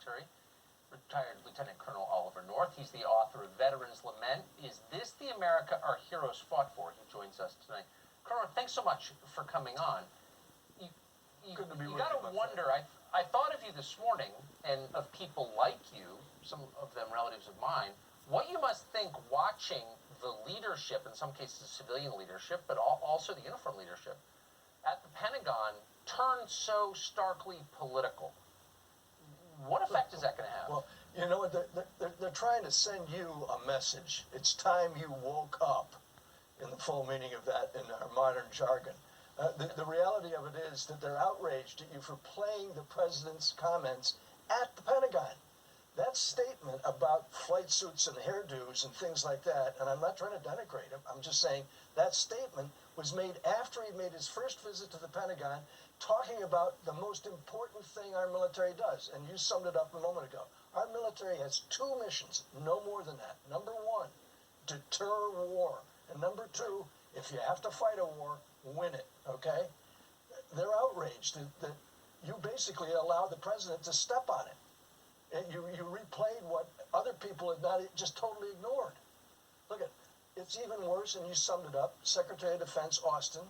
military, retired Lieutenant Colonel Oliver North. He's the author of Veterans Lament. Is this the America our heroes fought for? He joins us tonight. Colonel, thanks so much for coming on. Good to be you got to wonder, I thought of you this morning, and of people like you, some of them relatives of mine, what you must think watching the leadership, in some cases the civilian leadership, but also the uniform leadership, at the Pentagon turn so starkly political. What effect is that going to have? Well, you know, they're trying to send you a message. It's time you woke up, in the full meaning of that in our modern jargon. The reality of it is that they're outraged at you for playing the president's comments at the Pentagon. That statement about flight suits and hairdos and things like that, and I'm not trying to denigrate him, I'm just saying that statement was made after he made his first visit to the Pentagon, talking about the most important thing our military does, and you summed it up a moment ago. Our military has two missions, no more than that. Number one, deter war. And number two, if you have to fight a war, win it, okay? They're outraged that you basically allow the president to step on it. And you replayed what other people had not just totally ignored. Look at it's even worse, and you summed it up. Secretary of Defense Austin,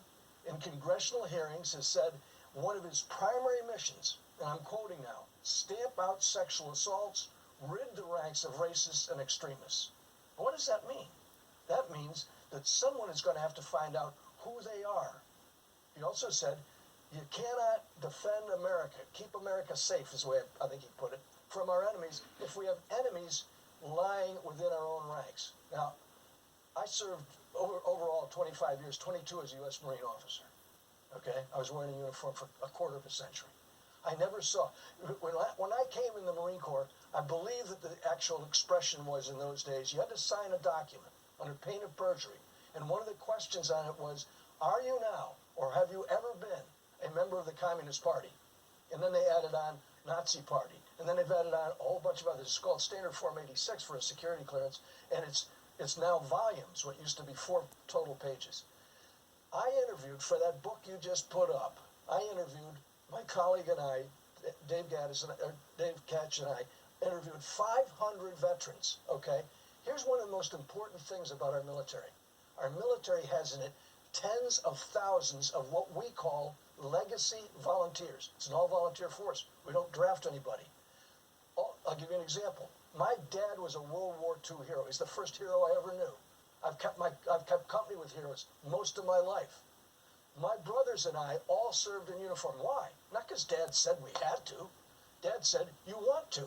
in congressional hearings, has said one of his primary missions, and I'm quoting now, stamp out sexual assaults, rid the ranks of racists and extremists. What does that mean? That means that someone is going to have to find out who they are. He also said, you cannot defend America, keep America safe, is the way I think he put it, from our enemies if we have enemies lying within our own ranks. Now, I served overall 25 years, 22 as a U.S. Marine officer. Okay? I was wearing a uniform for a quarter of a century. I never saw, when I came in the Marine Corps, I believe that the actual expression was in those days, you had to sign a document under pain of perjury. And one of the questions on it was, are you now, or have you ever been, a member of the Communist Party? And then they added on Nazi Party. And then they've added on a whole bunch of others. It's called Standard Form 86 for a security clearance. And it's now volumes, what used to be 4 total pages. I interviewed, for that book you just put up, I interviewed, my colleague and I, Dave Katch and I, interviewed 500 veterans, okay? Here's one of the most important things about our military. Our military has in it tens of thousands of what we call legacy volunteers. It's an all-volunteer force. We don't draft anybody. I'll give you an example. My dad was a World War II hero. He's the first hero I ever knew. I've kept company with heroes most of my life. My brothers and I all served in uniform. Why? Not because Dad said we had to. Dad said, you want to.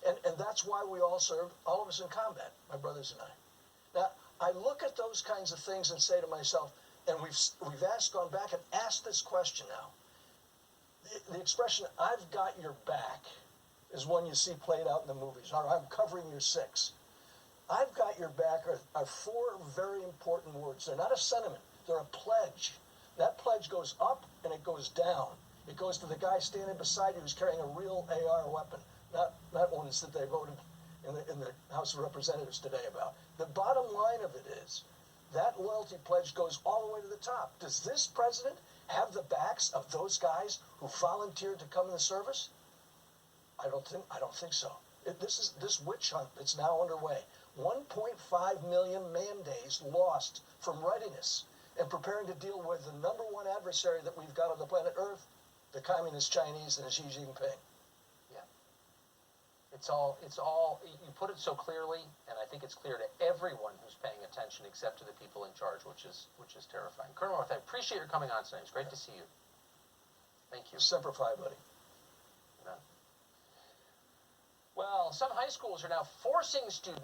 And that's why we all served, all of us in combat, my brothers and I. Now, I look at those kinds of things and say to myself, and we've gone back and asked this question now. The expression, I've got your back, is one you see played out in the movies, or I'm covering your 6. I've got your back are 4 very important words. They're not a sentiment, they're a pledge. That pledge goes up and it goes down. It goes to the guy standing beside you who's carrying a real AR weapon, not ones that they voted in the House of Representatives today about. The bottom line of it is that loyalty pledge goes all the way to the top. Does this president have the backs of those guys who volunteered to come in the service? I don't think so. This witch hunt that's now underway. 1.5 million man days lost from readiness and preparing to deal with the number one adversary that we've got on the planet Earth, the Communist Chinese and Xi Jinping. Yeah. It's all, you put it so clearly, and I think it's clear to everyone who's paying attention except to the people in charge, which is terrifying. Colonel North, I appreciate your coming on tonight. It's great to see you. Thank you. Semper Fi, buddy. Well, some high schools are now forcing students